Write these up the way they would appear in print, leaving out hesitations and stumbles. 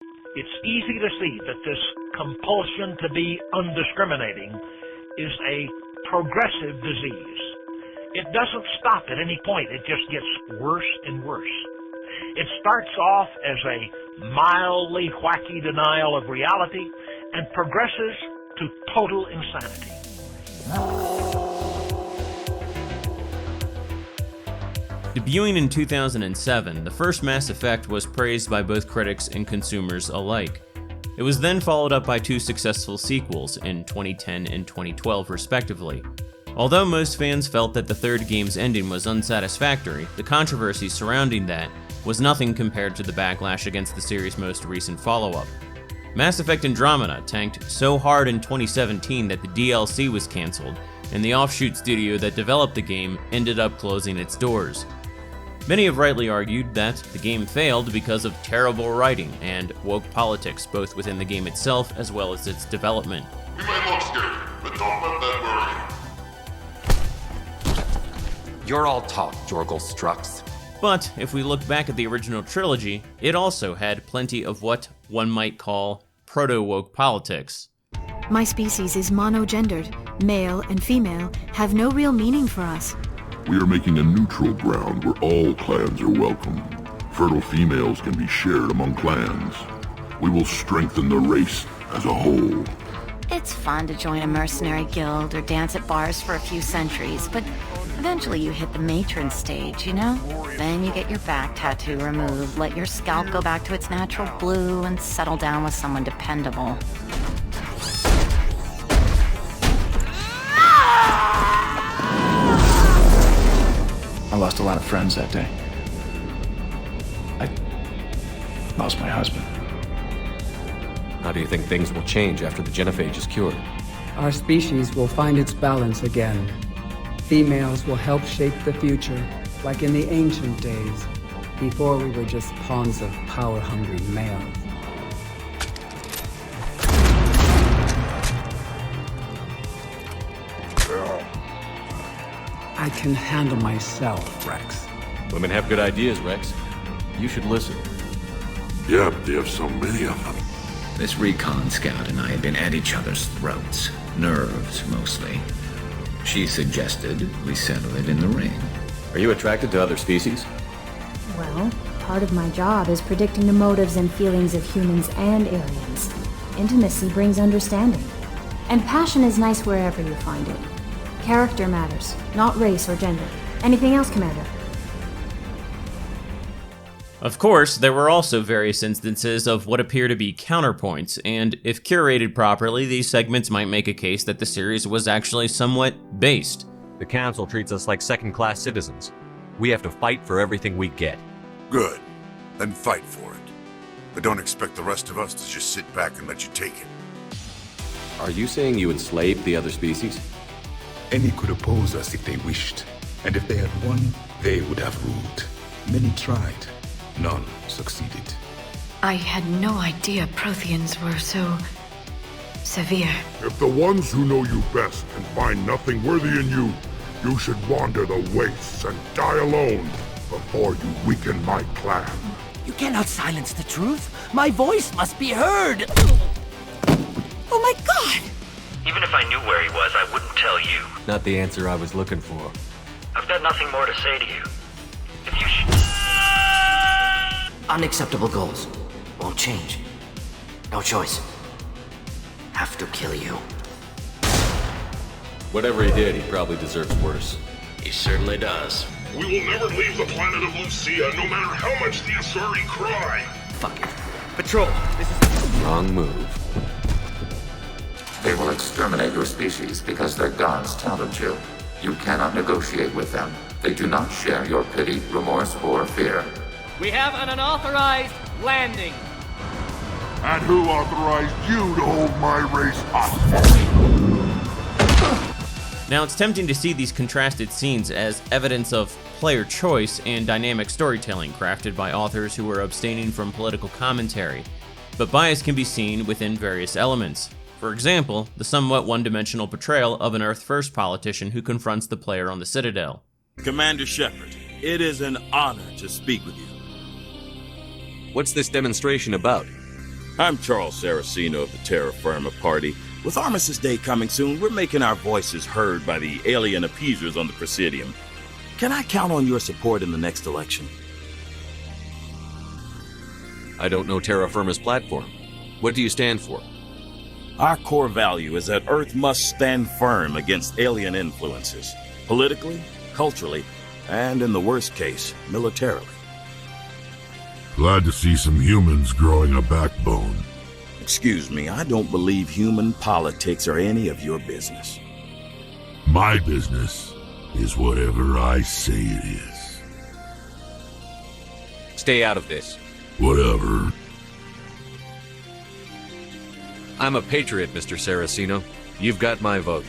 It's easy to see that this compulsion to be undiscriminating is a progressive disease. It doesn't stop at any point. It just gets worse and worse. It starts off as a mildly wacky denial of reality and progresses to total insanity. Debuting in 2007, the first Mass Effect was praised by both critics and consumers alike. It was then followed up by two successful sequels in 2010 and 2012 respectively. Although most fans felt that the third game's ending was unsatisfactory, the controversy surrounding that was nothing compared to the backlash against the series' most recent follow-up. Mass Effect Andromeda tanked so hard in 2017 that the DLC was cancelled, and the offshoot studio that developed the game ended up closing its doors. Many have rightly argued that the game failed because of terrible writing and woke politics, both within the game itself as well as its development. We might look scared, but don't let that worry you. You're all talk, Jorgel Strux. But if we look back at the original trilogy, it also had plenty of what one might call proto-woke politics. My species is monogendered. Male and female have no real meaning for us. We are making a neutral ground where all clans are welcome. Fertile females can be shared among clans. We will strengthen the race as a whole. It's fun to join a mercenary guild or dance at bars for a few centuries, but eventually you hit the matron stage, you know? Then you get your back tattoo removed, let your scalp go back to its natural blue, and settle down with someone dependable. I lost a lot of friends that day. I lost my husband. How do you think things will change after the genophage is cured? Our species will find its balance again. Females will help shape the future, like in the ancient days, before we were just pawns of power-hungry males. I can handle myself, Rex. Women have good ideas, Rex. You should listen. Yep, they have so many of them. This recon scout and I had been at each other's throats. Nerves, mostly. She suggested we settle it in the ring. Are you attracted to other species? Well, part of my job is predicting the motives and feelings of humans and aliens. Intimacy brings understanding. And passion is nice wherever you find it. Character matters, not race or gender. Anything else, Commander? Of course, there were also various instances of what appear to be counterpoints, and if curated properly, these segments might make a case that the series was actually somewhat based. The Council treats us like second-class citizens. We have to fight for everything we get. Good. Then fight for it. But don't expect the rest of us to just sit back and let you take it. Are you saying you enslaved the other species? Any could oppose us if they wished. And if they had won, they would have ruled. Many tried. None succeeded. I had no idea Protheans were so severe. If the ones who know you best can find nothing worthy in you, you should wander the wastes and die alone before you weaken my clan. You cannot silence the truth. My voice must be heard. Oh my god! Even if I knew where he was, I wouldn't tell you. Not the answer I was looking for. I've got nothing more to say to you. If you Unacceptable goals. Won't change. No choice. Have to kill you. Whatever he did, he probably deserves worse. He certainly does. We will never leave the planet of Lucia, no matter how much the Asuri cry. Fuck it. Patrol, this is... Wrong move. They will exterminate your species because their gods tell them to. You cannot negotiate with them. They do not share your pity, remorse, or fear. We have an unauthorized landing. And who authorized you to hold my race hostage? Now, it's tempting to see these contrasted scenes as evidence of player choice and dynamic storytelling crafted by authors who are abstaining from political commentary, but bias can be seen within various elements. For example, the somewhat one-dimensional portrayal of an Earth-first politician who confronts the player on the Citadel. Commander Shepard, it is an honor to speak with you. What's this demonstration about? I'm Charles Saraceno of the Terra Firma Party. With Armistice Day coming soon, we're making our voices heard by the alien appeasers on the Presidium. Can I count on your support in the next election? I don't know Terra Firma's platform. What do you stand for? Our core value is that Earth must stand firm against alien influences, politically, culturally, and in the worst case, militarily. Glad to see some humans growing a backbone. Excuse me, I don't believe human politics are any of your business. My business is whatever I say it is. Stay out of this. Whatever. I'm a patriot, Mr. Saraceno. You've got my vote.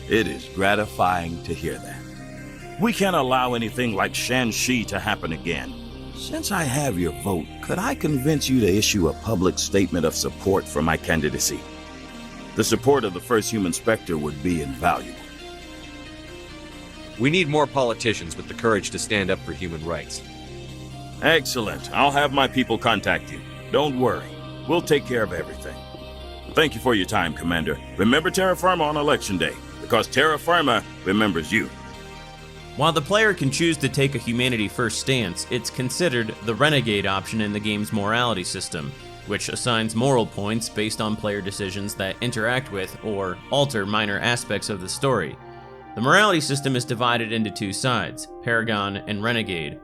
It is gratifying to hear that. We can't allow anything like Shanxi to happen again. Since I have your vote, could I convince you to issue a public statement of support for my candidacy? The support of the first human Spectre would be invaluable. We need more politicians with the courage to stand up for human rights. Excellent. I'll have my people contact you. Don't worry. We'll take care of everything. Thank you for your time, Commander. Remember Terra Firma on Election Day, because Terra Firma remembers you. While the player can choose to take a humanity-first stance, it's considered the Renegade option in the game's morality system, which assigns moral points based on player decisions that interact with or alter minor aspects of the story. The morality system is divided into two sides, Paragon and Renegade.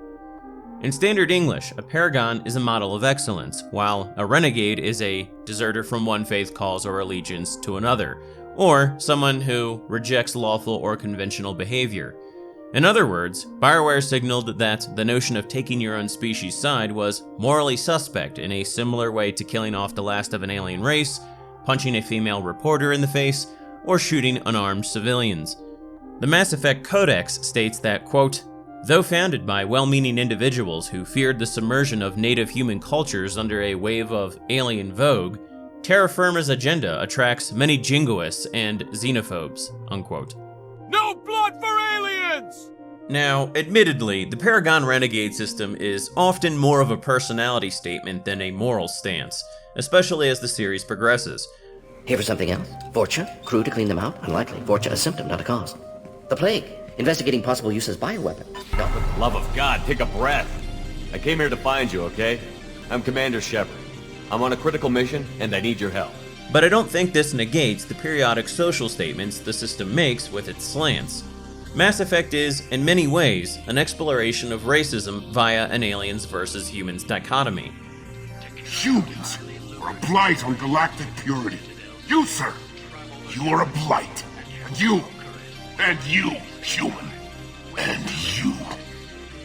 In standard English, a Paragon is a model of excellence, while a Renegade is a deserter from one faith, cause, or allegiance to another, or someone who rejects lawful or conventional behavior. In other words, BioWare signaled that the notion of taking your own species' side was morally suspect in a similar way to killing off the last of an alien race, punching a female reporter in the face, or shooting unarmed civilians. The Mass Effect Codex states that, quote, though founded by well-meaning individuals who feared the submersion of native human cultures under a wave of alien vogue, Terra Firma's agenda attracts many jingoists and xenophobes, unquote. No blood for aliens! Now, admittedly, the Paragon Renegade system is often more of a personality statement than a moral stance, especially as the series progresses. Here for something else? Fortune? Crew to clean them out? Unlikely. Fortune a symptom, not a cause. The plague. Investigating possible use as bioweapon. No. For the love of God, take a breath. I came here to find you, okay? I'm Commander Shepard. I'm on a critical mission, and I need your help. But I don't think this negates the periodic social statements the system makes with its slants. Mass Effect is, in many ways, an exploration of racism via an aliens versus humans dichotomy. Humans are a blight on galactic purity. You, sir, you are a blight. And you, human, and you.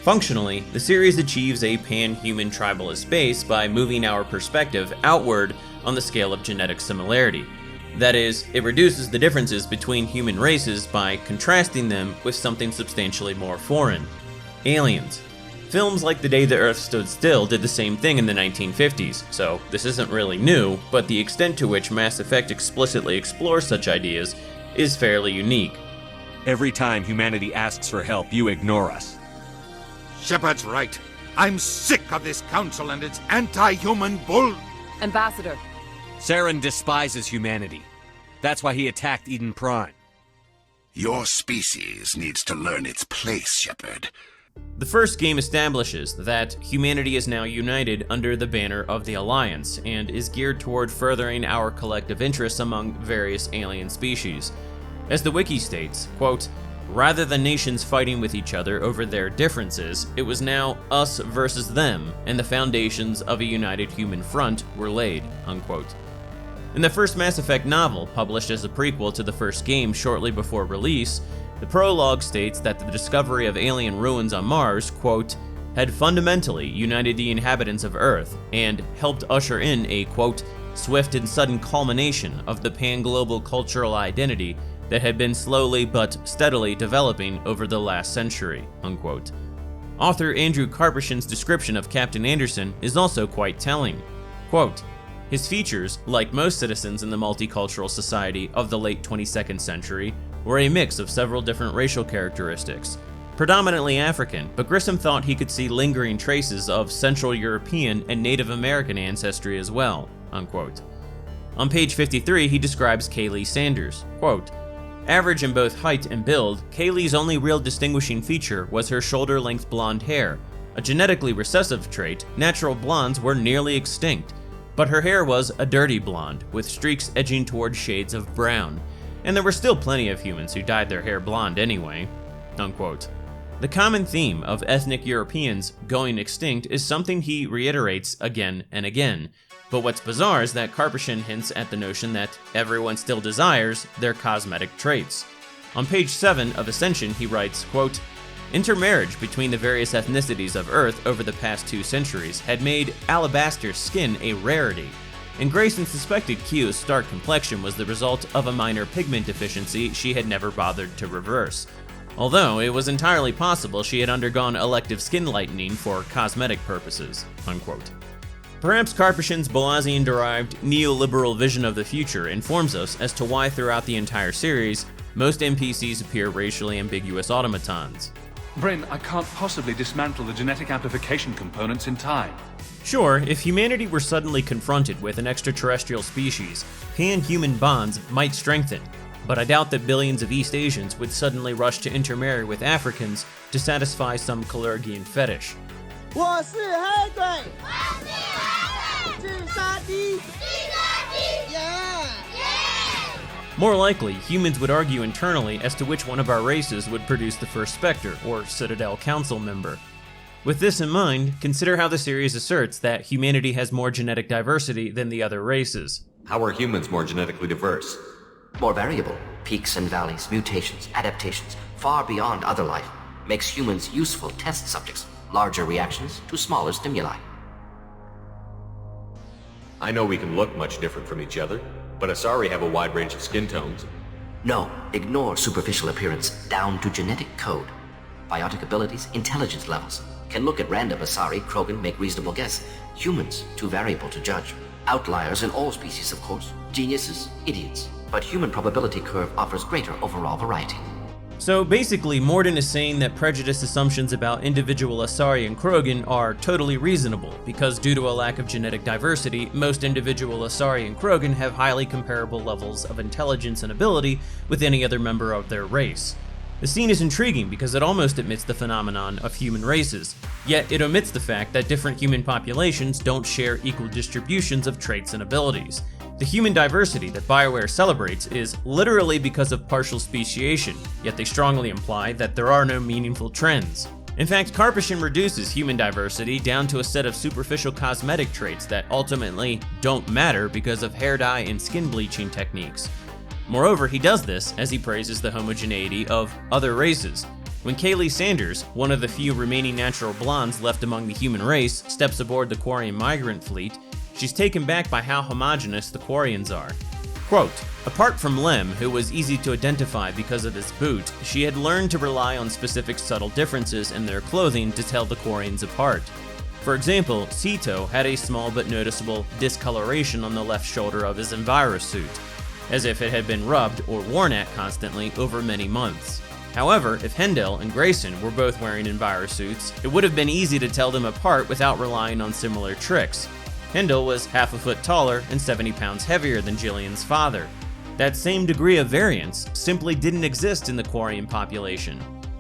Functionally, the series achieves a pan-human tribalist base by moving our perspective outward on the scale of genetic similarity. That is, it reduces the differences between human races by contrasting them with something substantially more foreign: aliens. Films like The Day the Earth Stood Still did the same thing in the 1950s, so this isn't really new, but the extent to which Mass Effect explicitly explores such ideas is fairly unique. Every time humanity asks for help, you ignore us. Shepard's right. I'm sick of this council and its anti-human bull. Ambassador. Saren despises humanity. That's why he attacked Eden Prime. Your species needs to learn its place, Shepard. The first game establishes that humanity is now united under the banner of the Alliance, and is geared toward furthering our collective interests among various alien species. As the wiki states, quote, rather than nations fighting with each other over their differences, it was now us versus them, and the foundations of a united human front were laid, unquote. In the first Mass Effect novel, published as a prequel to the first game shortly before release, the prologue states that the discovery of alien ruins on Mars, quote, had fundamentally united the inhabitants of Earth, and helped usher in a, quote, swift and sudden culmination of the pan-global cultural identity that had been slowly but steadily developing over the last century, unquote. Author Andrew Karpyshyn's description of Captain Anderson is also quite telling. Quote, his features, like most citizens in the multicultural society of the late 22nd century, were a mix of several different racial characteristics: predominantly African, but Grissom thought he could see lingering traces of Central European and Native American ancestry as well, unquote. On page 53, he describes Kaylee Sanders, quote, "Average in both height and build, Kaylee's only real distinguishing feature was her shoulder-length blonde hair. A genetically recessive trait, natural blondes were nearly extinct, but her hair was a dirty blonde, with streaks edging toward shades of brown, and there were still plenty of humans who dyed their hair blonde anyway," unquote. The common theme of ethnic Europeans going extinct is something he reiterates again and again, but what's bizarre is that Karpyshyn hints at the notion that everyone still desires their cosmetic traits. On page 7 of Ascension, he writes, quote, "Intermarriage between the various ethnicities of Earth over the past 2 centuries had made alabaster skin a rarity, and Grayson suspected Q's stark complexion was the result of a minor pigment deficiency she had never bothered to reverse, although it was entirely possible she had undergone elective skin lightening for cosmetic purposes," unquote. Perhaps Karpyshyn's Belazian-derived neoliberal vision of the future informs us as to why throughout the entire series, most NPCs appear racially ambiguous automatons. Bryn, I can't possibly dismantle the genetic amplification components in time. Sure, if humanity were suddenly confronted with an extraterrestrial species, pan-human bonds might strengthen, but I doubt that billions of East Asians would suddenly rush to intermarry with Africans to satisfy some Kalergian fetish. 我是黑鬼，自杀机，More likely, humans would argue internally as to which one of our races would produce the first Spectre, or Citadel Council member. With this in mind, consider how the series asserts that humanity has more genetic diversity than the other races. How are humans more genetically diverse? More variable. Peaks and valleys, mutations, adaptations, far beyond other life, makes humans useful test subjects. Larger reactions to smaller stimuli. I know we can look much different from each other, but Asari have a wide range of skin tones. No, ignore superficial appearance, down to genetic code. Biotic abilities, intelligence levels. Can look at random Asari, Krogan, make reasonable guess. Humans, too variable to judge. Outliers in all species, of course. Geniuses, idiots. But human probability curve offers greater overall variety. So basically, Morden is saying that prejudiced assumptions about individual Asari and Krogan are totally reasonable, because due to a lack of genetic diversity, most individual Asari and Krogan have highly comparable levels of intelligence and ability with any other member of their race. The scene is intriguing because it almost admits the phenomenon of human races, yet it omits the fact that different human populations don't share equal distributions of traits and abilities. The human diversity that BioWare celebrates is literally because of partial speciation, yet they strongly imply that there are no meaningful trends. In fact, Karpyshyn reduces human diversity down to a set of superficial cosmetic traits that ultimately don't matter because of hair dye and skin bleaching techniques. Moreover, he does this as he praises the homogeneity of other races. When Kaylee Sanders, one of the few remaining natural blondes left among the human race, steps aboard the Quarian migrant fleet, she's taken back by how homogenous the Quarians are. Quote, "Apart from Lem, who was easy to identify because of his boot, she had learned to rely on specific subtle differences in their clothing to tell the Quarians apart. For example, Sito had a small but noticeable discoloration on the left shoulder of his envirosuit, as if it had been rubbed or worn at constantly over many months. However, if Hendel and Grayson were both wearing envirosuits, it would have been easy to tell them apart without relying on similar tricks. Hendel was half a foot taller and 70 pounds heavier than Jillian's father. That same degree of variance simply didn't exist in the Quarian population.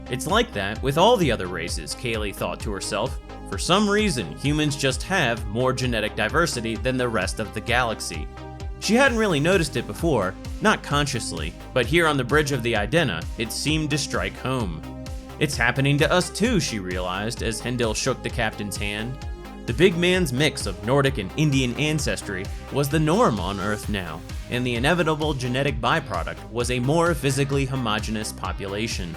It's like that with all the other races, Kaylee thought to herself. For some reason, humans just have more genetic diversity than the rest of the galaxy. She hadn't really noticed it before, not consciously, but here on the bridge of the Idena, it seemed to strike home. It's happening to us too, she realized as Hendel shook the captain's hand. The big man's mix of Nordic and Indian ancestry was the norm on Earth now, and the inevitable genetic byproduct was a more physically homogeneous population.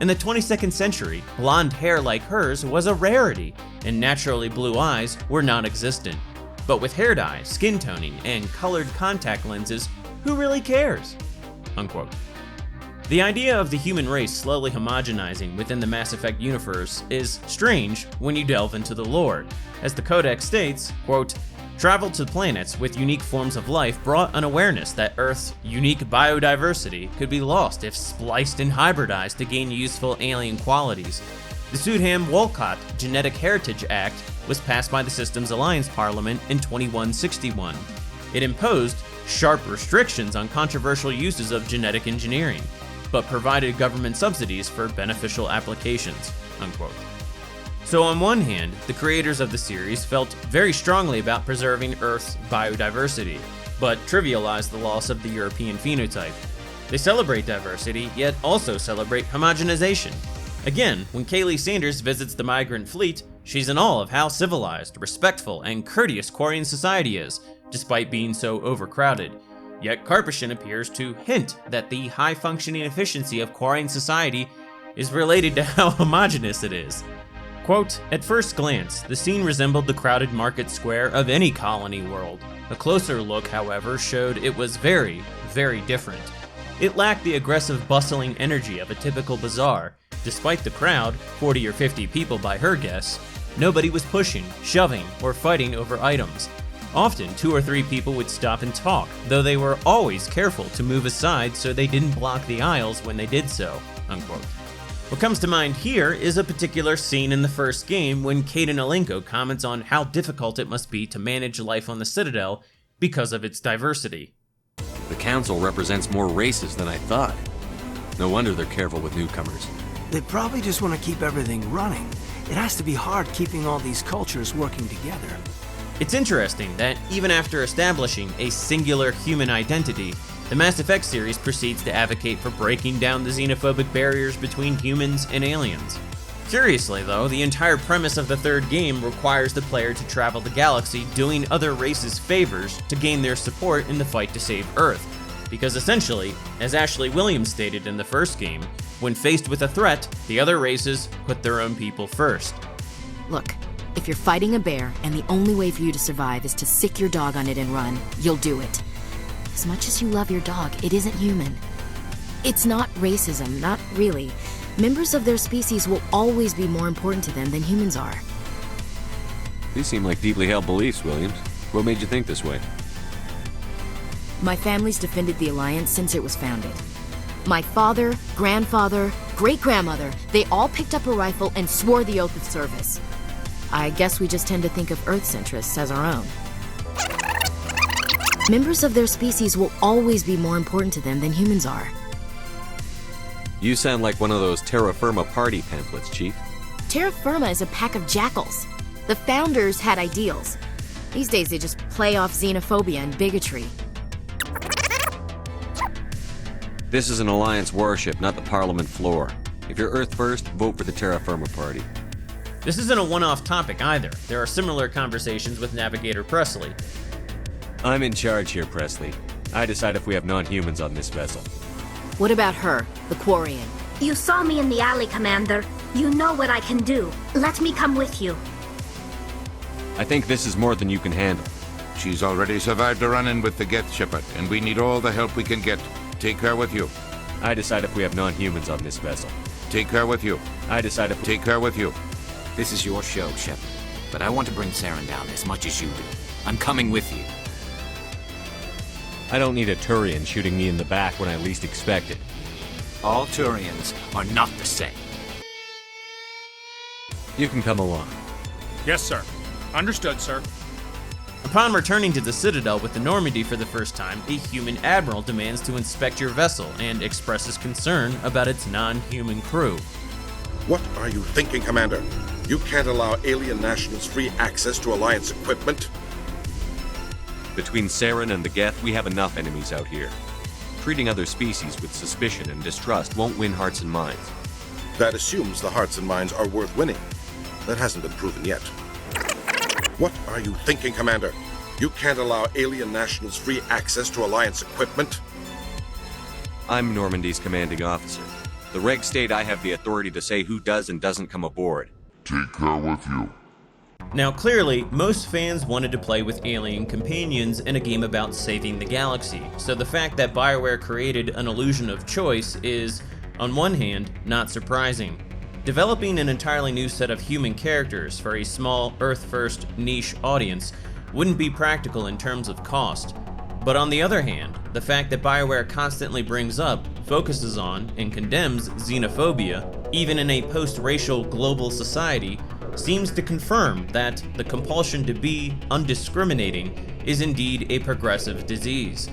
In the 22nd century, blonde hair like hers was a rarity, and naturally blue eyes were non-existent. But with hair dye, skin toning, and colored contact lenses, who really cares? Unquote. The idea of the human race slowly homogenizing within the Mass Effect universe is strange when you delve into the lore. As the Codex states, quote, Travel to planets with unique forms of life brought an awareness that Earth's unique biodiversity could be lost if spliced and hybridized to gain useful alien qualities. The Sudham-Walcott Genetic Heritage Act was passed by the Systems Alliance Parliament in 2161. It imposed sharp restrictions on controversial uses of genetic engineering, but provided government subsidies for beneficial applications, unquote. So on one hand, the creators of the series felt very strongly about preserving Earth's biodiversity, but trivialized the loss of the European phenotype. They celebrate diversity, yet also celebrate homogenization. Again, when Kaylee Sanders visits the migrant fleet, she's in awe of how civilized, respectful, and courteous Quarian society is, despite being so overcrowded. Yet Karpyshyn appears to hint that the high-functioning efficiency of Quarian society is related to how homogeneous it is. Quote, "At first glance, the scene resembled the crowded market square of any colony world. A closer look, however, showed it was very, very different. It lacked the aggressive, bustling energy of a typical bazaar. Despite the crowd, 40 or 50 people by her guess, nobody was pushing, shoving, or fighting over items. Often, 2 or 3 people would stop and talk, though they were always careful to move aside so they didn't block the aisles when they did so," unquote. What comes to mind here is a particular scene in the first game when Kaidan Alenko comments on how difficult it must be to manage life on the Citadel because of its diversity. The Council represents more races than I thought. No wonder they're careful with newcomers. They probably just want to keep everything running. It has to be hard keeping all these cultures working together. It's interesting that even after establishing a singular human identity, the Mass Effect series proceeds to advocate for breaking down the xenophobic barriers between humans and aliens. Curiously though, the entire premise of the third game requires the player to travel the galaxy doing other races favors to gain their support in the fight to save Earth. Because essentially, as Ashley Williams stated in the first game, when faced with a threat, the other races put their own people first. Look, if you're fighting a bear and the only way for you to survive is to sick your dog on it and run, you'll do it. As much as you love your dog, it isn't human. It's not racism, not really. Members of their species will always be more important to them than humans are. These seem like deeply held beliefs, Williams. What made you think this way? My family's defended the Alliance since it was founded. My father, grandfather, great-grandmother, they all picked up a rifle and swore the oath of service. I guess we just tend to think of Earth's interests as our own. Members of their species will always be more important to them than humans are. You sound like one of those Terra Firma party pamphlets, Chief. Terra Firma is a pack of jackals. The founders had ideals. These days they just play off xenophobia and bigotry. This is an Alliance warship, not the Parliament floor. If you're Earth first, vote for the Terra Firma party. This isn't a one-off topic either. There are similar conversations with Navigator Presley. I'm in charge here, Presley. I decide if we have non-humans on this vessel. What about her, the Quarian? You saw me in the alley, Commander. You know what I can do. Let me come with you. I think this is more than you can handle. She's already survived a run-in with the Geth Shepard, and we need all the help we can get. Take her with you. I decide if we have non-humans on this vessel. Take her with you. I decide if... Take her with you. This is your show, Shepard. But I want to bring Saren down as much as you do. I'm coming with you. I don't need a Turian shooting me in the back when I least expect it. All Turians are not the same. You can come along. Yes, sir. Understood, sir. Upon returning to the Citadel with the Normandy for the first time, a human admiral demands to inspect your vessel and expresses concern about its non-human crew. What are you thinking, Commander? You can't allow alien nationals free access to Alliance equipment? Between Saren and the Geth, we have enough enemies out here. Treating other species with suspicion and distrust won't win hearts and minds. That assumes the hearts and minds are worth winning. That hasn't been proven yet. What are you thinking, Commander? You can't allow alien nationals free access to Alliance equipment? I'm Normandy's commanding officer. The reg state I have the authority to say who does and doesn't come aboard. Take her with you. Now clearly, most fans wanted to play with alien companions in a game about saving the galaxy, so the fact that BioWare created an illusion of choice is, on one hand, not surprising. Developing an entirely new set of human characters for a small, Earth-first niche audience wouldn't be practical in terms of cost. But on the other hand, the fact that BioWare constantly brings up, focuses on, and condemns xenophobia, even in a post-racial global society, seems to confirm that the compulsion to be undiscriminating is indeed a progressive disease.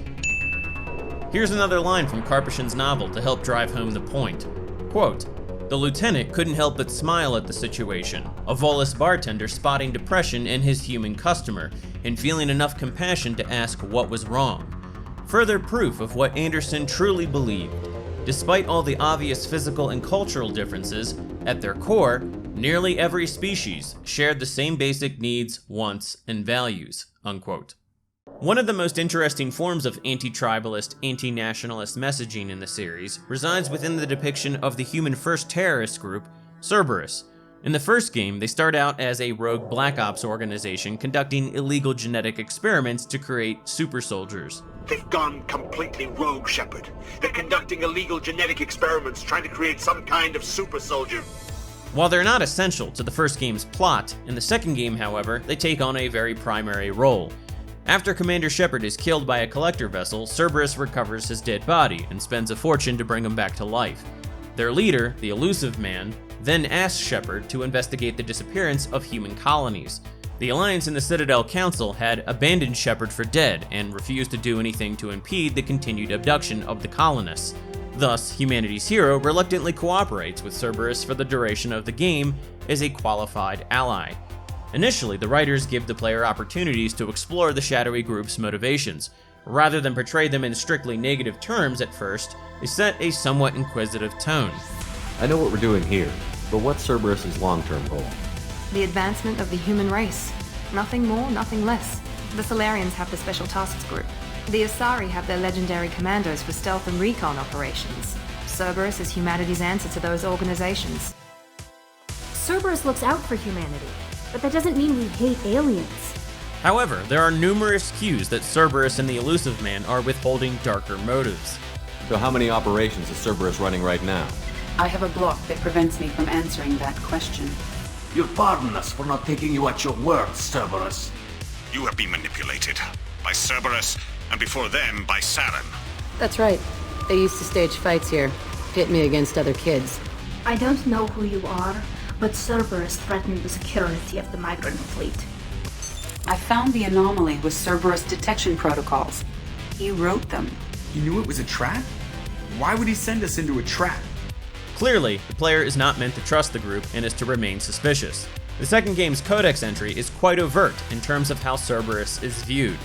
Here's another line from Karpyshyn's novel to help drive home the point. Quote, "The lieutenant couldn't help but smile at the situation, a Volus bartender spotting depression in his human customer and feeling enough compassion to ask what was wrong. Further proof of what Anderson truly believed. Despite all the obvious physical and cultural differences, at their core, nearly every species shared the same basic needs, wants, and values." Unquote. One of the most interesting forms of anti-tribalist, anti-nationalist messaging in the series resides within the depiction of the human-first terrorist group, Cerberus. In the first game, they start out as a rogue Black Ops organization conducting illegal genetic experiments to create super soldiers. They've gone completely rogue, Shepard. They're conducting illegal genetic experiments trying to create some kind of super soldier. While they're not essential to the first game's plot, in the second game, however, they take on a very primary role. After Commander Shepard is killed by a collector vessel, Cerberus recovers his dead body and spends a fortune to bring him back to life. Their leader, the Elusive Man, then asks Shepard to investigate the disappearance of human colonies. The Alliance and the Citadel Council had abandoned Shepard for dead and refused to do anything to impede the continued abduction of the colonists. Thus, humanity's hero reluctantly cooperates with Cerberus for the duration of the game as a qualified ally. Initially, the writers give the player opportunities to explore the shadowy group's motivations. Rather than portray them in strictly negative terms at first, they set a somewhat inquisitive tone. I know what we're doing here, but what's Cerberus' long-term goal? The advancement of the human race. Nothing more, nothing less. The Solarians have the Special Tasks Group. The Asari have their legendary commandos for stealth and recon operations. Cerberus is humanity's answer to those organizations. Cerberus looks out for humanity, but that doesn't mean we hate aliens. However, there are numerous cues that Cerberus and the Elusive Man are withholding darker motives. So how many operations is Cerberus running right now? I have a block that prevents me from answering that question. You'll pardon us for not taking you at your word, Cerberus. You have been manipulated by Cerberus, and before them by Saren. That's right. They used to stage fights here, pit me against other kids. I don't know who you are, but Cerberus threatened the security of the migrant fleet. I found the anomaly with Cerberus detection protocols. He wrote them. He knew it was a trap? Why would he send us into a trap? Clearly, the player is not meant to trust the group and is to remain suspicious. The second game's codex entry is quite overt in terms of how Cerberus is viewed.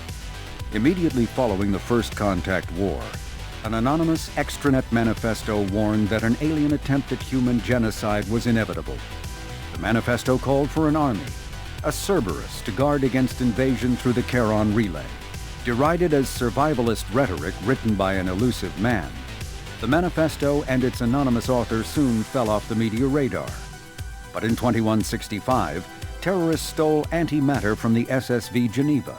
Immediately following the First Contact War, an anonymous extranet manifesto warned that an alien attempt at human genocide was inevitable. The manifesto called for an army, a Cerberus, to guard against invasion through the Charon Relay. Derided as survivalist rhetoric written by an elusive man, the manifesto and its anonymous author soon fell off the media radar. But in 2165, terrorists stole antimatter from the SSV Geneva.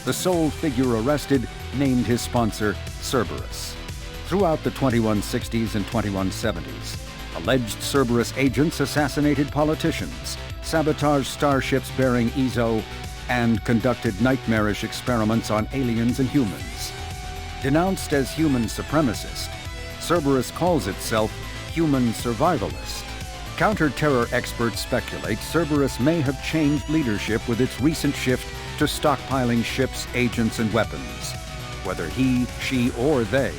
The sole figure arrested named his sponsor Cerberus. Throughout the 2160s and 2170s, alleged Cerberus agents assassinated politicians, sabotaged starships bearing Ezo, and conducted nightmarish experiments on aliens and humans. Denounced as human supremacist, Cerberus calls itself human survivalist. Counter-terror experts speculate Cerberus may have changed leadership with its recent shift to stockpiling ships, agents, and weapons. Whether he, she, or they,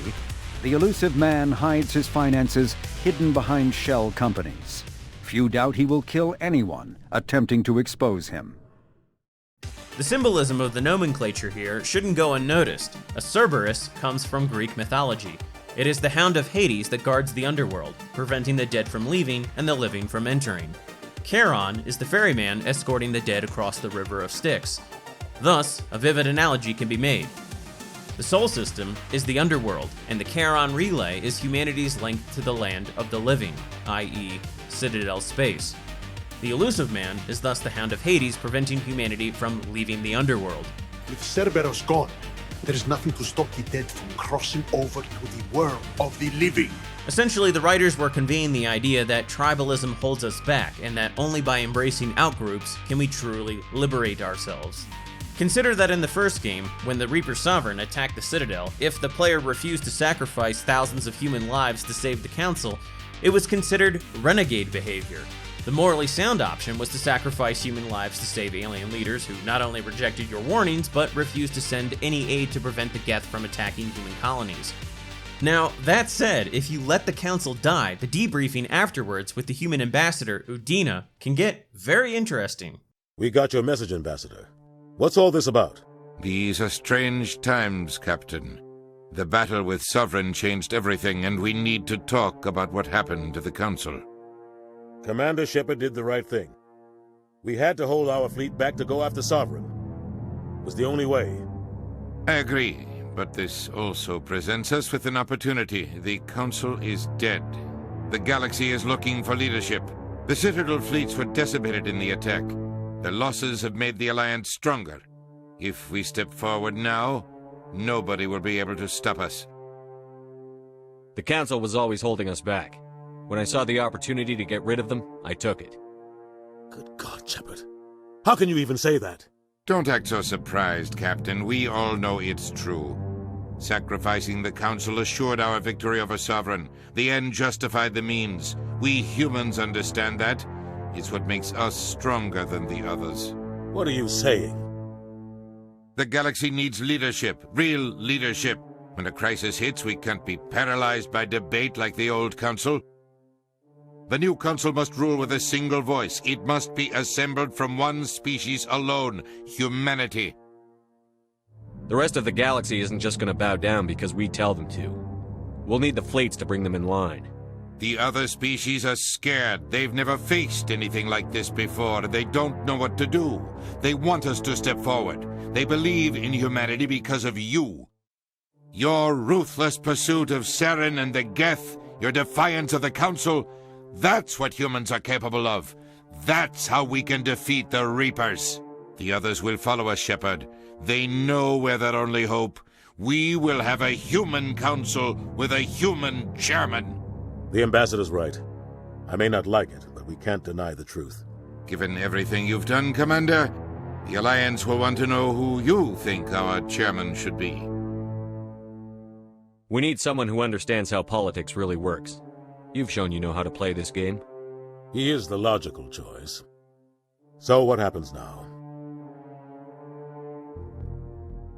the elusive man hides his finances hidden behind shell companies. Few doubt he will kill anyone attempting to expose him. The symbolism of the nomenclature here shouldn't go unnoticed. A Cerberus comes from Greek mythology. It is the Hound of Hades that guards the underworld, preventing the dead from leaving and the living from entering. Charon is the ferryman escorting the dead across the River of Styx. Thus, a vivid analogy can be made. The Sol System is the underworld, and the Charon Relay is humanity's link to the land of the living, i.e., Citadel space. The Elusive Man is thus the Hound of Hades, preventing humanity from leaving the underworld. With Cerberus gone, there is nothing to stop the dead from crossing over to the world of the living. Essentially, the writers were conveying the idea that tribalism holds us back, and that only by embracing outgroups can we truly liberate ourselves. Consider that in the first game, when the Reaper Sovereign attacked the Citadel, if the player refused to sacrifice thousands of human lives to save the Council, it was considered renegade behavior. The morally sound option was to sacrifice human lives to save alien leaders who not only rejected your warnings, but refused to send any aid to prevent the Geth from attacking human colonies. Now, that said, if you let the Council die, the debriefing afterwards with the human ambassador, Udina, can get very interesting. We got your message, Ambassador. What's all this about? These are strange times, Captain. The battle with Sovereign changed everything, and we need to talk about what happened to the Council. Commander Shepard did the right thing. We had to hold our fleet back to go after Sovereign. It was the only way. I agree, but this also presents us with an opportunity. The Council is dead. The galaxy is looking for leadership. The Citadel fleets were decimated in the attack. The losses have made the Alliance stronger. If we step forward now, nobody will be able to stop us. The Council was always holding us back. When I saw the opportunity to get rid of them, I took it. Good God, Shepard. How can you even say that? Don't act so surprised, Captain. We all know it's true. Sacrificing the Council assured our victory over Sovereign. The end justified the means. We humans understand that. It's what makes us stronger than the others. What are you saying? The galaxy needs leadership, real leadership. When a crisis hits, we can't be paralyzed by debate like the old Council. The new Council must rule with a single voice. It must be assembled from one species alone, humanity. The rest of the galaxy isn't just going to bow down because we tell them to. We'll need the fleets to bring them in line. The other species are scared. They've never faced anything like this before, and they don't know what to do. They want us to step forward. They believe in humanity because of you. Your ruthless pursuit of Saren and the Geth, your defiance of the Council, that's what humans are capable of. That's how we can defeat the Reapers. The others will follow us, Shepard. They know we're their only hope. We will have a human council with a human chairman. The Ambassador's right. I may not like it, but we can't deny the truth. Given everything you've done, Commander, the Alliance will want to know who you think our chairman should be. We need someone who understands how politics really works. You've shown you know how to play this game. He is the logical choice. So what happens now?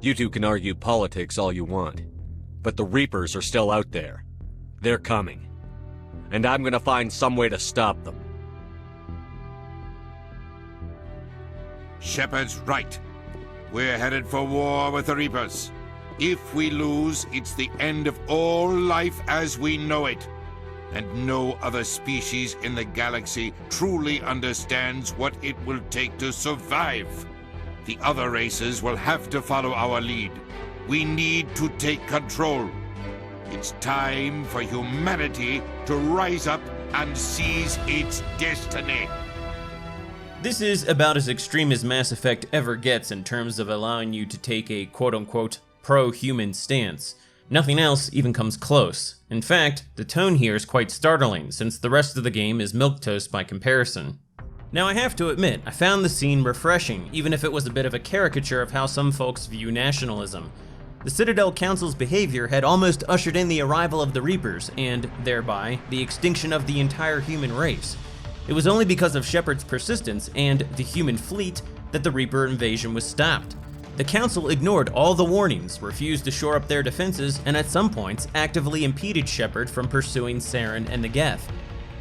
You two can argue politics all you want, but the Reapers are still out there. They're coming. And I'm gonna find some way to stop them. Shepard's right. We're headed for war with the Reapers. If we lose, it's the end of all life as we know it. And no other species in the galaxy truly understands what it will take to survive. The other races will have to follow our lead. We need to take control. It's time for humanity to rise up and seize its destiny. This is about as extreme as Mass Effect ever gets in terms of allowing you to take a quote-unquote pro-human stance. Nothing else even comes close. In fact, the tone here is quite startling, since the rest of the game is milquetoast by comparison. Now I have to admit, I found the scene refreshing, even if it was a bit of a caricature of how some folks view nationalism. The Citadel Council's behavior had almost ushered in the arrival of the Reapers, and, thereby, the extinction of the entire human race. It was only because of Shepard's persistence and the human fleet that the Reaper invasion was stopped. The Council ignored all the warnings, refused to shore up their defenses, and at some points actively impeded Shepard from pursuing Saren and the Geth.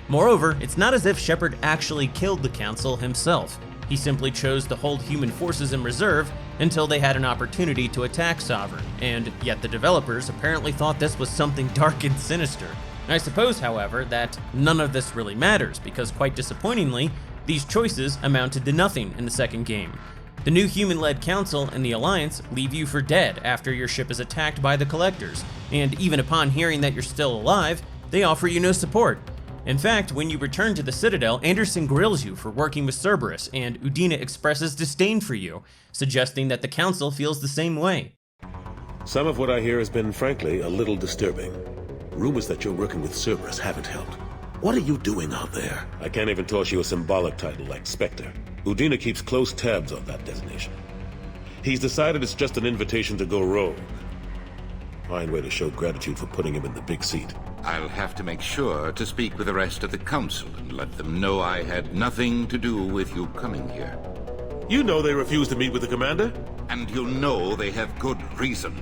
Moreover, it's not as if Shepard actually killed the Council himself. He simply chose to hold human forces in reserve until they had an opportunity to attack Sovereign, and yet the developers apparently thought this was something dark and sinister. I suppose, however, that none of this really matters, because quite disappointingly, these choices amounted to nothing in the second game. The new human-led Council and the Alliance leave you for dead after your ship is attacked by the Collectors, and even upon hearing that you're still alive, they offer you no support. In fact, when you return to the Citadel, Anderson grills you for working with Cerberus, and Udina expresses disdain for you, suggesting that the Council feels the same way. Some of what I hear has been, frankly, a little disturbing. Rumors that you're working with Cerberus haven't helped. What are you doing out there? I can't even toss you a symbolic title like Spectre. Udina keeps close tabs on that designation. He's decided it's just an invitation to go rogue. Fine way to show gratitude for putting him in the big seat. I'll have to make sure to speak with the rest of the council and let them know I had nothing to do with you coming here. You know they refused to meet with the commander? And you'll know they have good reason.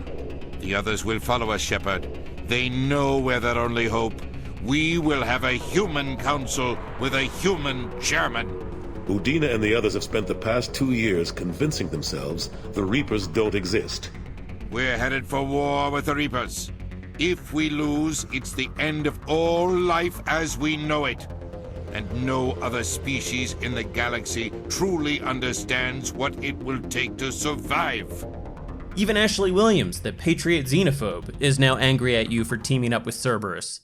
The others will follow us, Shepard. They know we're their only hope. We will have a human council with a human chairman. Udina and the others have spent the past 2 years convincing themselves the Reapers don't exist. We're headed for war with the Reapers. If we lose, it's the end of all life as we know it. And no other species in the galaxy truly understands what it will take to survive. Even Ashley Williams, the patriot xenophobe, is now angry at you for teaming up with Cerberus.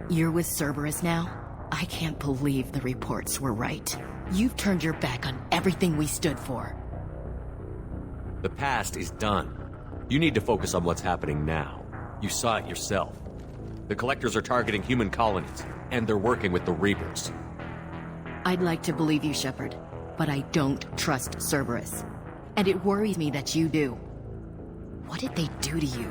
You're with Cerberus now? I can't believe the reports were right. You've turned your back on everything we stood for. The past is done. You need to focus on what's happening now. You saw it yourself. The Collectors are targeting human colonies, and they're working with the Reapers. I'd like to believe you, Shepard, but I don't trust Cerberus. And it worries me that you do. What did they do to you?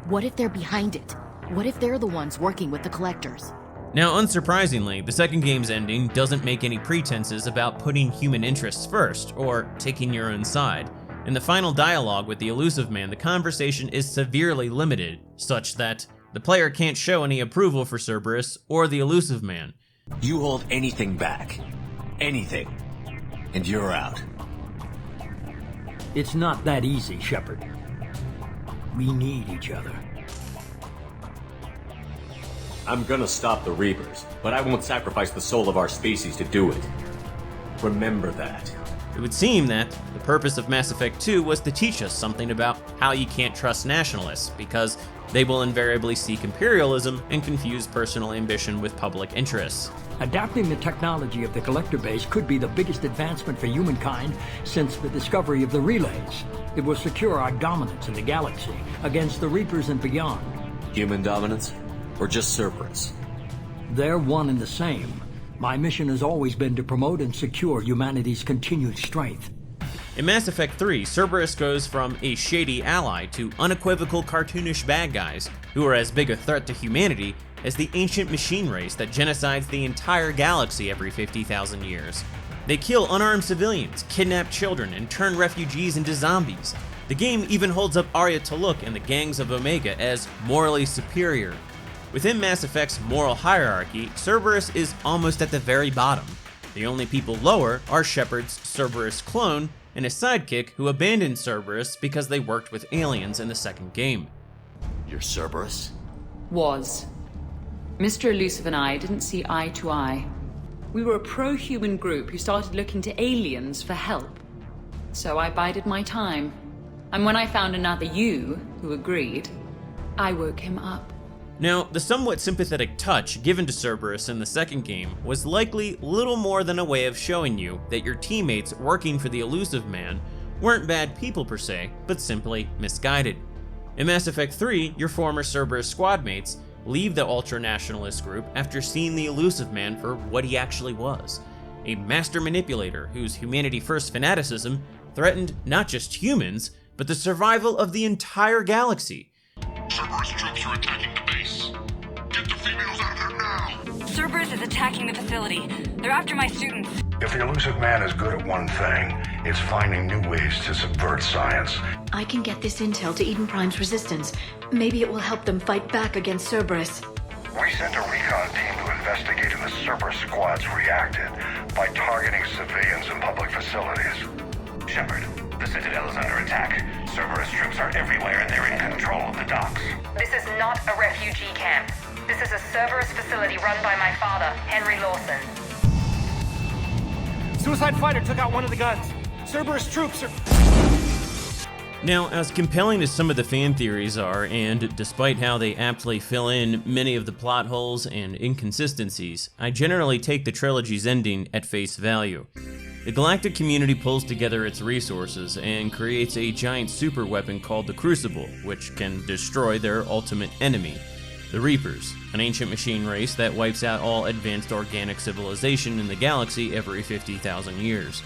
What if they're behind it? What if they're the ones working with the Collectors? Now, unsurprisingly, the second game's ending doesn't make any pretenses about putting human interests first, or taking your own side. In the final dialogue with the Elusive Man, the conversation is severely limited, such that the player can't show any approval for Cerberus or the Elusive Man. You hold anything back. Anything. And you're out. It's not that easy, Shepard. We need each other. I'm gonna stop the Reapers, but I won't sacrifice the soul of our species to do it. Remember that. It would seem that the purpose of Mass Effect 2 was to teach us something about how you can't trust nationalists, because they will invariably seek imperialism and confuse personal ambition with public interests. Adapting the technology of the Collector base could be the biggest advancement for humankind since the discovery of the relays. It will secure our dominance in the galaxy against the Reapers and beyond. Human dominance? Or just Cerberus? They're one and the same. My mission has always been to promote and secure humanity's continued strength. In Mass Effect 3, Cerberus goes from a shady ally to unequivocal cartoonish bad guys who are as big a threat to humanity as the ancient machine race that genocides the entire galaxy every 50,000 years. They kill unarmed civilians, kidnap children, and turn refugees into zombies. The game even holds up Arya Taluk and the gangs of Omega as morally superior. Within Mass Effect's moral hierarchy, Cerberus is almost at the very bottom. The only people lower are Shepard's Cerberus clone and his sidekick who abandoned Cerberus because they worked with aliens in the second game. You're Cerberus? Was. Mr. Elusive and I didn't see eye to eye. We were a pro-human group who started looking to aliens for help. So I bided my time. And when I found another you who agreed, I woke him up. Now, the somewhat sympathetic touch given to Cerberus in the second game was likely little more than a way of showing you that your teammates working for the Elusive Man weren't bad people per se, but simply misguided. In Mass Effect 3, your former Cerberus squadmates leave the ultra-nationalist group after seeing the Elusive Man for what he actually was, a master manipulator whose humanity-first fanaticism threatened not just humans, but the survival of the entire galaxy. Cerberus troops are attacking the base. Get the females out of there now! Cerberus is attacking the facility. They're after my students. If the Elusive Man is good at one thing, it's finding new ways to subvert science. I can get this intel to Eden Prime's resistance. Maybe it will help them fight back against Cerberus. We sent a recon team to investigate and the Cerberus squads reacted by targeting civilians in public facilities. Shepard, the Citadel is under attack. Cerberus troops are everywhere and they're in control of the docks. This is not a refugee camp. This is a Cerberus facility run by my father, Henry Lawson. Suicide fighter took out one of the guns. Cerberus troops are... Now, as compelling as some of the fan theories are, and despite how they aptly fill in many of the plot holes and inconsistencies, I generally take the trilogy's ending at face value. The galactic community pulls together its resources and creates a giant super weapon called the Crucible, which can destroy their ultimate enemy, the Reapers, an ancient machine race that wipes out all advanced organic civilization in the galaxy every 50,000 years.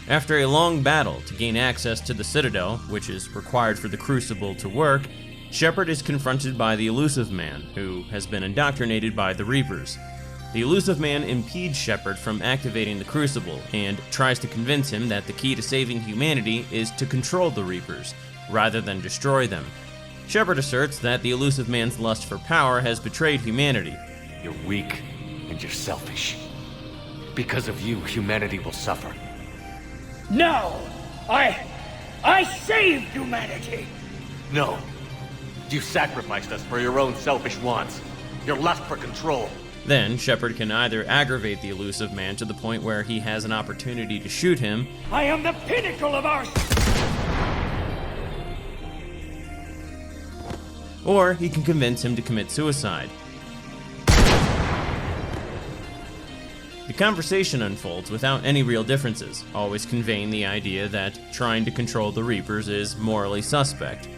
After a long battle to gain access to the Citadel, which is required for the Crucible to work, Shepard is confronted by the Elusive Man, who has been indoctrinated by the Reapers. The Elusive Man impedes Shepard from activating the Crucible and tries to convince him that the key to saving humanity is to control the Reapers, rather than destroy them. Shepard asserts that the Elusive Man's lust for power has betrayed humanity. You're weak, and you're selfish. Because of you, humanity will suffer. No! I saved humanity! No. You sacrificed us for your own selfish wants. Your lust for control. Then, Shepard can either aggravate the Elusive Man to the point where he has an opportunity to shoot him. I am the pinnacle of our... Or he can convince him to commit suicide. The conversation unfolds without any real differences, always conveying the idea that trying to control the Reapers is morally suspect.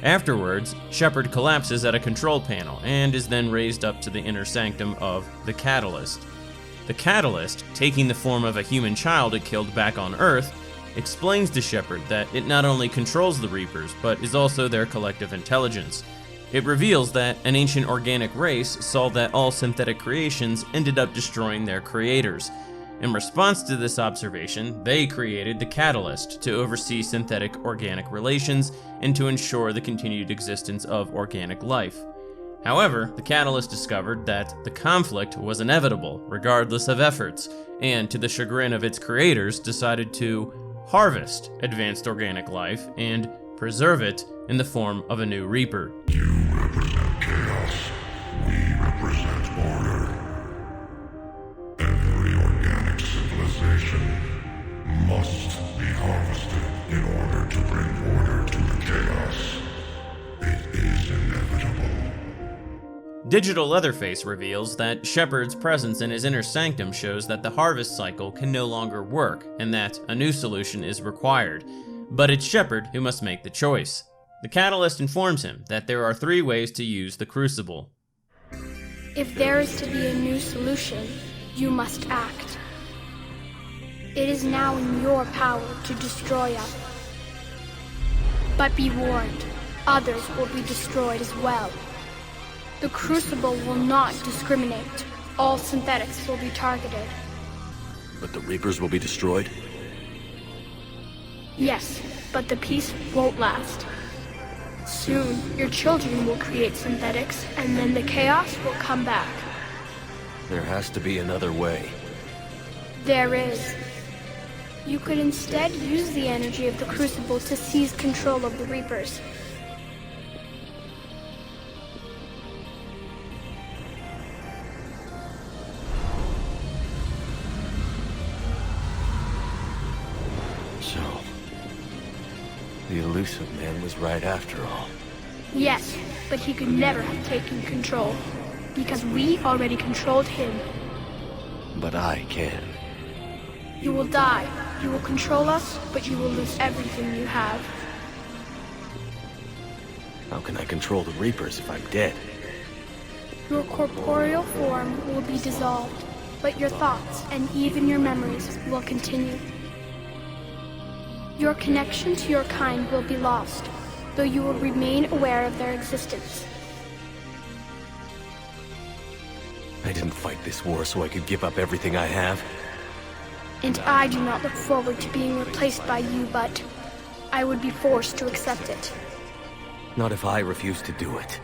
Afterwards, Shepard collapses at a control panel and is then raised up to the inner sanctum of the Catalyst. The Catalyst, taking the form of a human child it killed back on Earth, explains to Shepard that it not only controls the Reapers, but is also their collective intelligence. It reveals that an ancient organic race saw that all synthetic creations ended up destroying their creators. In response to this observation, they created the Catalyst to oversee synthetic organic relations and to ensure the continued existence of organic life. However, the Catalyst discovered that the conflict was inevitable, regardless of efforts, and to the chagrin of its creators, decided to harvest advanced organic life and preserve it in the form of a new Reaper. You represent chaos. We represent order. Every organic civilization must be harvested in order to bring order to the chaos. It is inevitable. Digital Leatherface reveals that Shepard's presence in his inner sanctum shows that the harvest cycle can no longer work and that a new solution is required. But it's Shepard who must make the choice. The Catalyst informs him that there are 3 ways to use the Crucible. If there is to be a new solution, you must act. It is now in your power to destroy us. But be warned, others will be destroyed as well. The Crucible will not discriminate. All synthetics will be targeted. But the Reapers will be destroyed? Yes, but the peace won't last. Soon, your children will create synthetics, and then the chaos will come back. There has to be another way. There is. You could instead use the energy of the Crucible to seize control of the Reapers. So, the Elusive Man was right after all. Yes, but he could never have taken control, because we already controlled him. But I can. You will die. You will control us, but you will lose everything you have. How can I control the Reapers if I'm dead? Your corporeal form will be dissolved, but your thoughts and even your memories will continue. Your connection to your kind will be lost, though you will remain aware of their existence. I didn't fight this war so I could give up everything I have. And I do not look forward to being replaced by you, but I would be forced to accept it. Not if I refuse to do it.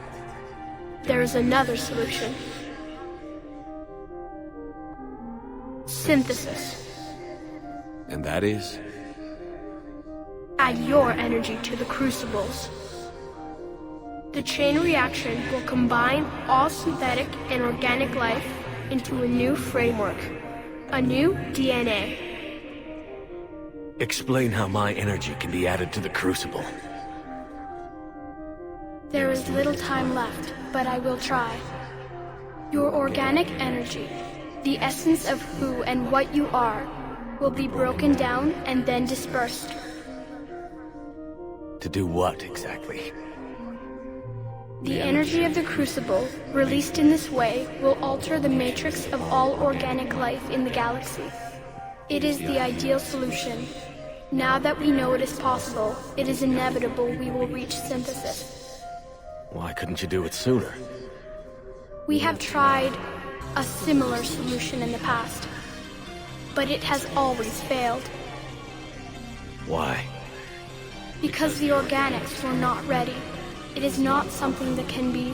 There is another solution. Synthesis. And that is? Add your energy to the Crucibles. The chain reaction will combine all synthetic and organic life into a new framework. A new DNA. Explain how my energy can be added to the Crucible. There is little time left, but I will try. Your organic energy, the essence of who and what you are, will be broken down and then dispersed. To do what, exactly? The energy of the Crucible, released in this way, will alter the matrix of all organic life in the galaxy. It is the ideal solution. Now that we know it is possible, it is inevitable we will reach synthesis. Why couldn't you do it sooner? We have tried a similar solution in the past, but it has always failed. Why? Because the organics were not ready. It is not something that can be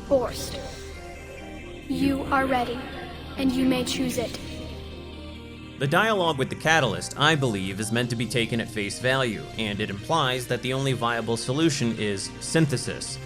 forced. You are ready, and you may choose it. The dialogue with the Catalyst, I believe, is meant to be taken at face value, and it implies that the only viable solution is synthesis.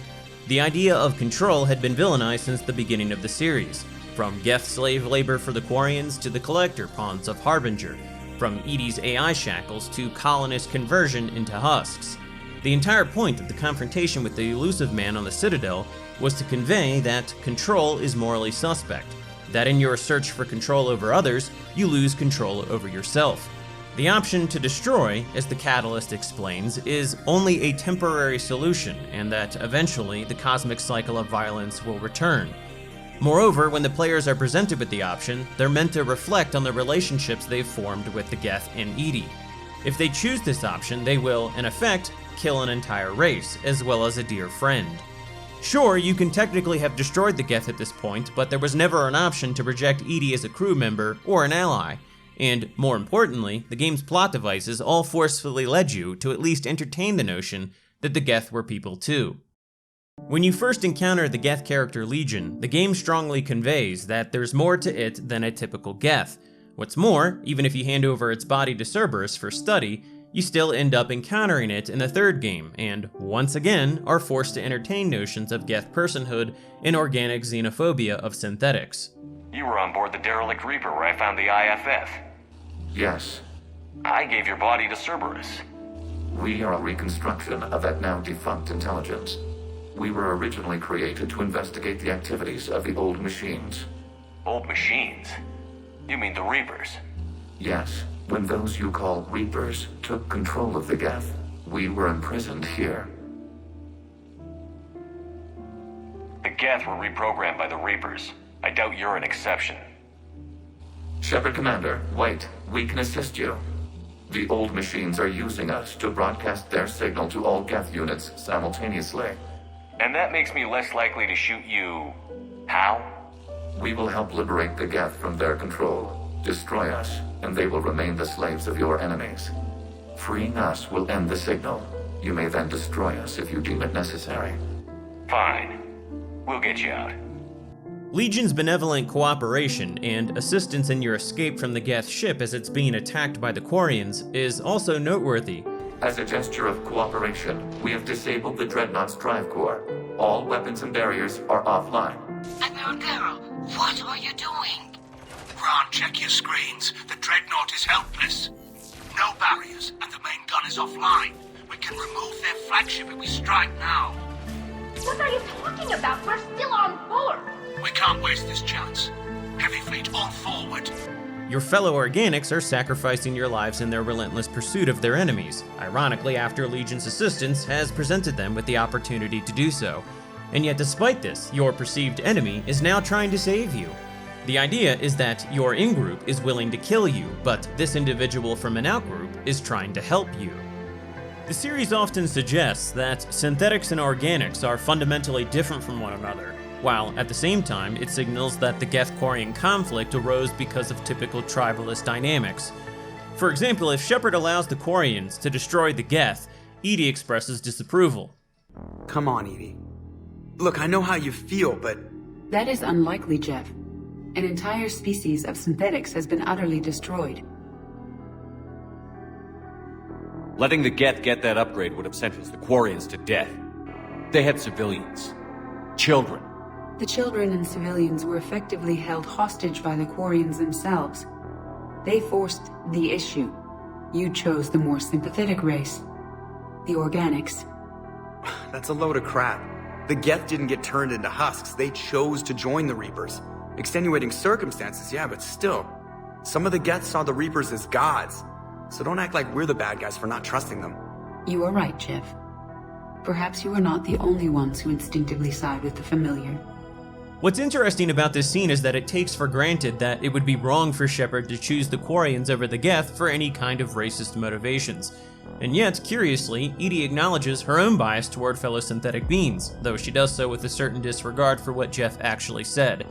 The idea of control had been villainized since the beginning of the series, from Geth slave labor for the Quarians to the collector pawns of Harbinger, from Edie's AI shackles to colonist conversion into husks. The entire point of the confrontation with the elusive man on the Citadel was to convey that control is morally suspect, that in your search for control over others, you lose control over yourself. The option to destroy, as the Catalyst explains, is only a temporary solution, and that eventually the cosmic cycle of violence will return. Moreover, when the players are presented with the option, they're meant to reflect on the relationships they've formed with the Geth and Edie. If they choose this option, they will, in effect, kill an entire race, as well as a dear friend. Sure, you can technically have destroyed the Geth at this point, but there was never an option to reject Edie as a crew member or an ally. And, more importantly, the game's plot devices all forcefully led you to at least entertain the notion that the Geth were people too. When you first encounter the Geth character Legion, the game strongly conveys that there's more to it than a typical Geth. What's more, even if you hand over its body to Cerberus for study, you still end up encountering it in the third game, and once again are forced to entertain notions of Geth personhood and organic xenophobia of synthetics. You were on board the derelict Reaper where I found the IFF. Yes. I gave your body to Cerberus. We are a reconstruction of that now defunct intelligence. We were originally created to investigate the activities of the old machines. Old machines? You mean the Reapers? Yes. When those you call Reapers took control of the Geth, we were imprisoned here. The Geth were reprogrammed by the Reapers. I doubt you're an exception. Shepard Commander, wait. We can assist you. The old machines are using us to broadcast their signal to all Geth units simultaneously. And that makes me less likely to shoot you... how? We will help liberate the Geth from their control, destroy us, and they will remain the slaves of your enemies. Freeing us will end the signal. You may then destroy us if you deem it necessary. Fine. We'll get you out. Legion's benevolent cooperation and assistance in your escape from the Geth ship as it's being attacked by the Quarians is also noteworthy. As a gesture of cooperation, we have disabled the Dreadnought's drive core. All weapons and barriers are offline. Admiral Carroll, what are you doing? Ron, check your screens. The Dreadnought is helpless. No barriers, and the main gun is offline. We can remove their flagship if we strike now. What are you talking about? We're still on board. We can't waste this chance. Heavy fleet on forward. Your fellow organics are sacrificing your lives in their relentless pursuit of their enemies, ironically after Legion's assistance has presented them with the opportunity to do so. And yet despite this, your perceived enemy is now trying to save you. The idea is that your in-group is willing to kill you, but this individual from an out-group is trying to help you. The series often suggests that synthetics and organics are fundamentally different from one another, while at the same time it signals that the Geth-Quarian conflict arose because of typical tribalist dynamics. For example, if Shepard allows the Quarians to destroy the Geth, Edie expresses disapproval. Come on, Edie. Look, I know how you feel, but... That is unlikely, Jeff. An entire species of synthetics has been utterly destroyed. Letting the Geth get that upgrade would have sentenced the Quarians to death. They had civilians. Children. The children and civilians were effectively held hostage by the Quarians themselves. They forced the issue. You chose the more sympathetic race. The organics. That's a load of crap. The Geth didn't get turned into husks. They chose to join the Reapers. Extenuating circumstances, yeah, but still. Some of the Geth saw the Reapers as gods. So don't act like we're the bad guys for not trusting them. You are right, Jeff. Perhaps you are not the only ones who instinctively side with the familiar. What's interesting about this scene is that it takes for granted that it would be wrong for Shepard to choose the Quarians over the Geth for any kind of racist motivations. And yet, curiously, EDI acknowledges her own bias toward fellow synthetic beings, though she does so with a certain disregard for what Jeff actually said.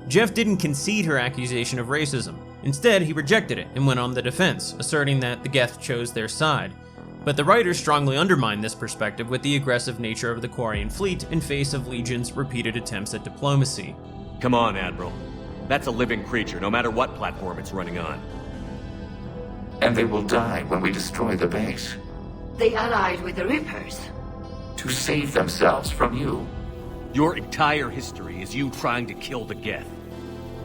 Jeff didn't concede her accusation of racism. Instead, he rejected it and went on the defense, asserting that the Geth chose their side. But the writers strongly undermine this perspective with the aggressive nature of the Quarian fleet in face of Legion's repeated attempts at diplomacy. Come on, Admiral. That's a living creature, no matter what platform it's running on. And they will die when we destroy the base. They allied with the Reapers. To save themselves from you. Your entire history is you trying to kill the Geth.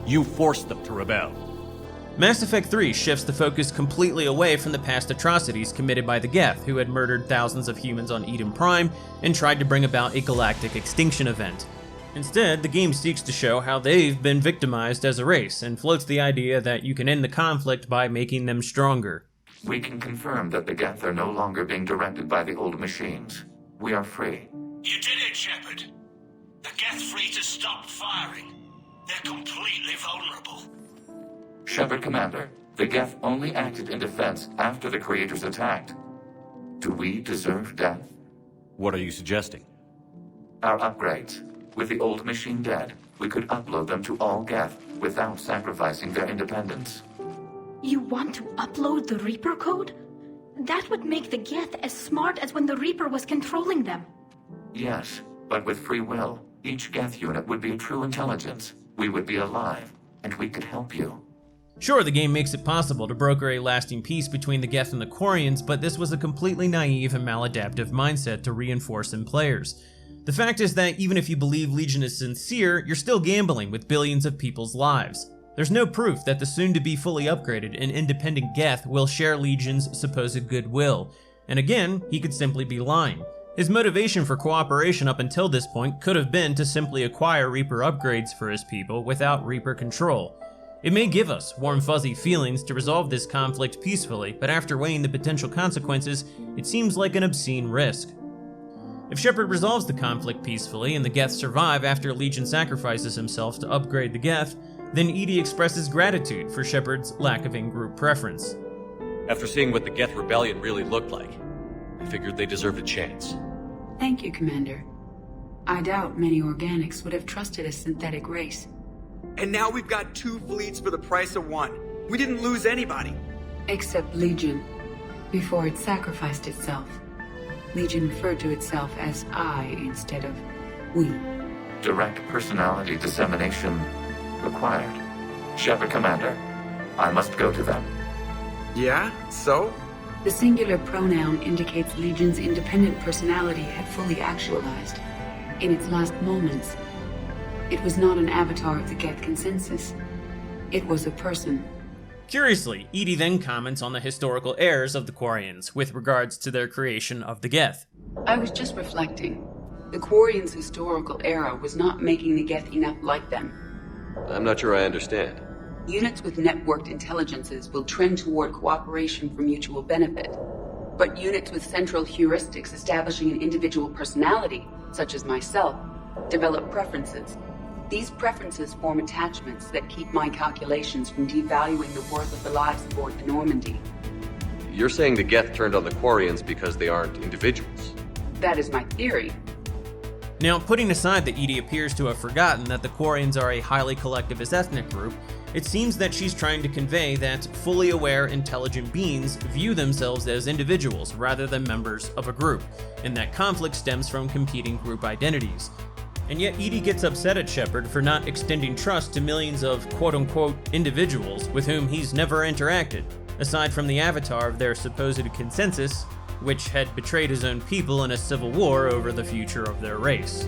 You forced them to rebel. Mass Effect 3 shifts the focus completely away from the past atrocities committed by the Geth, who had murdered thousands of humans on Eden Prime and tried to bring about a galactic extinction event. Instead, the game seeks to show how they've been victimized as a race, and floats the idea that you can end the conflict by making them stronger. We can confirm that the Geth are no longer being directed by the old machines. We are free. You did it, Shepard. The Geth fleet has stopped firing. They're completely vulnerable. Shepard Commander, the Geth only acted in defense after the creators attacked. Do we deserve death? What are you suggesting? Our upgrades. With the old machine dead, we could upload them to all Geth without sacrificing their independence. You want to upload the Reaper code? That would make the Geth as smart as when the Reaper was controlling them. Yes, but with free will, each Geth unit would be a true intelligence. We would be alive, and we could help you. Sure, the game makes it possible to broker a lasting peace between the Geth and the Quarians, but this was a completely naive and maladaptive mindset to reinforce in players. The fact is that even if you believe Legion is sincere, you're still gambling with billions of people's lives. There's no proof that the soon-to-be fully upgraded and independent Geth will share Legion's supposed goodwill. And again, he could simply be lying. His motivation for cooperation up until this point could have been to simply acquire Reaper upgrades for his people without Reaper control. It may give us warm fuzzy feelings to resolve this conflict peacefully, but after weighing the potential consequences, it seems like an obscene risk. If Shepard resolves the conflict peacefully and the Geth survive after Legion sacrifices himself to upgrade the Geth, then EDI expresses gratitude for Shepard's lack of in-group preference. After seeing what the Geth Rebellion really looked like, I figured they deserved a chance. Thank you, Commander. I doubt many organics would have trusted a synthetic race. And now we've got 2 fleets for the price of 1. We didn't lose anybody. Except Legion, before it sacrificed itself. Legion referred to itself as I instead of we. Direct personality dissemination required. Shepard Commander, I must go to them. Yeah? So? The singular pronoun indicates Legion's independent personality had fully actualized. In its last moments, it was not an avatar of the Geth consensus. It was a person. Curiously, EDI then comments on the historical errors of the Quarians with regards to their creation of the Geth. I was just reflecting. The Quarians' historical era was not making the Geth enough like them. I'm not sure I understand. Units with networked intelligences will trend toward cooperation for mutual benefit. But units with central heuristics establishing an individual personality, such as myself, develop preferences. These preferences form attachments that keep my calculations from devaluing the worth of the lives aboard the Normandy. You're saying the Geth turned on the Quarians because they aren't individuals? That is my theory. Now, putting aside that EDI appears to have forgotten that the Quarians are a highly collectivist ethnic group, it seems that she's trying to convey that fully aware, intelligent beings view themselves as individuals rather than members of a group, and that conflict stems from competing group identities. And yet EDI gets upset at Shepard for not extending trust to millions of quote-unquote individuals with whom he's never interacted, aside from the avatar of their supposed consensus, which had betrayed his own people in a civil war over the future of their race.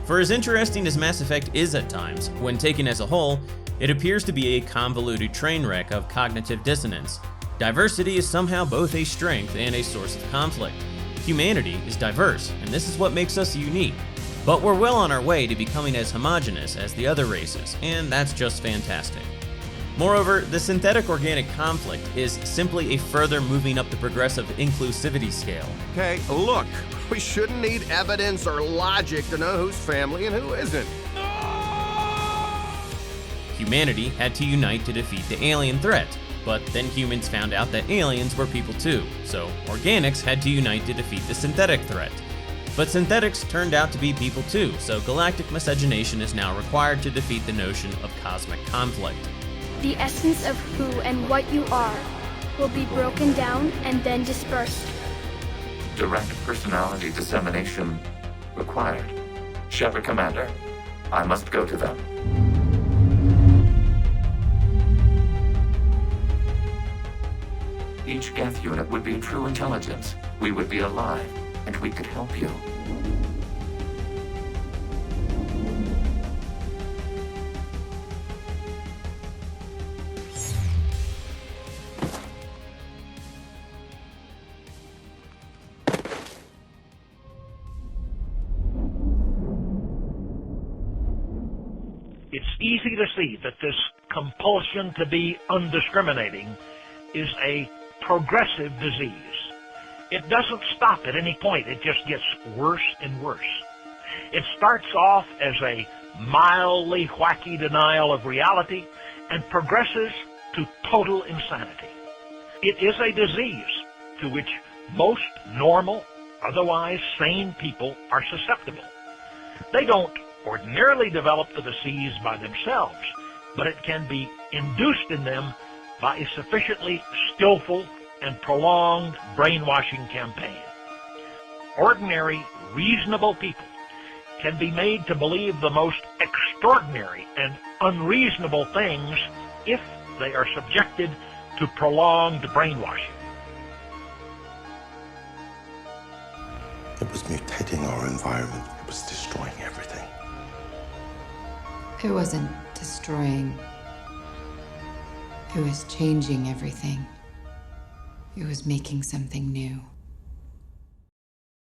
For as interesting as Mass Effect is at times, when taken as a whole, it appears to be a convoluted train wreck of cognitive dissonance. Diversity is somehow both a strength and a source of conflict. Humanity is diverse, and this is what makes us unique. But we're well on our way to becoming as homogenous as the other races, and that's just fantastic. Moreover, the synthetic-organic conflict is simply a further moving up the progressive inclusivity scale. Okay, look, we shouldn't need evidence or logic to know who's family and who isn't. Humanity had to unite to defeat the alien threat, but then humans found out that aliens were people too, so organics had to unite to defeat the synthetic threat. But synthetics turned out to be people too, so galactic miscegenation is now required to defeat the notion of cosmic conflict. The essence of who and what you are will be broken down and then dispersed. Direct personality dissemination required. Shepard Commander, I must go to them. Each Geth unit would be true intelligence. We would be alive, and we could help you. It's easy to see that this compulsion to be undiscriminating is a progressive disease. It doesn't stop at any point. It just gets worse and worse. It starts off as a mildly wacky denial of reality and progresses to total insanity. It is a disease to which most normal, otherwise sane people are susceptible. They don't ordinarily develop the disease by themselves, but it can be induced in them by a sufficiently skillful and prolonged brainwashing campaign. Ordinary, reasonable people can be made to believe the most extraordinary and unreasonable things if they are subjected to prolonged brainwashing. It was mutating our environment. It was destroying everything. It wasn't destroying. It was changing everything. It was making something new.